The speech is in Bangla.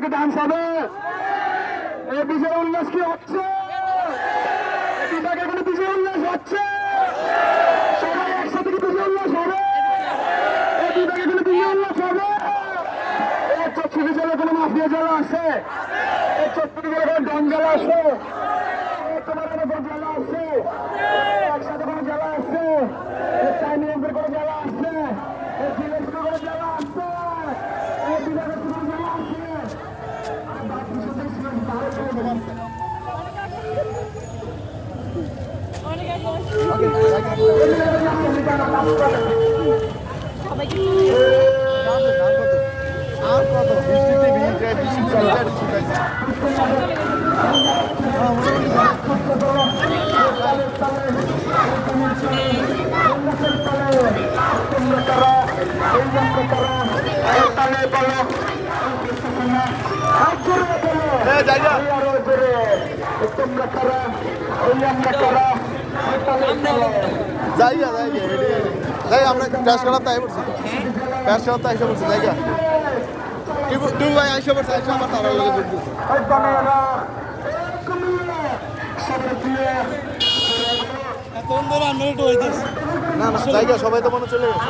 থেকে ডান্স হবে। এই বিজয় উল্লাস কি হচ্ছে? বিভাগে কোনো বিজয় উল্লাস হচ্ছে? সবাই একসাথে কি বিজয় উল্লাস হবে? এই বিভাগে কোনো বিজয় উল্লাস হবে? এই চট্টগ্রাম জেলায় কোনো মাফিয়া জেলা আছে? এই চট্টগ্রাম জেলায় কোনো ডন জেলা আছে? তোমার কোনো জেলা আছে? একসাথে কোনো জেলা আছে? এই চাইনিজের কোনো জেলা আছে? এই জিলেসের কোনো জেলা আছে? এই বিভাগের কোনো জেলা আছে? যাই আমরা ক্যাশ খেলাম তাই বলছি ক্যাশ খেলাম তাই এসে বলছি জায়গা টু ভাই আইসা বলছে আইসা আমার তারা লাগে বুঝবো না না জায়গা সবাই তো মনে চলে গেছে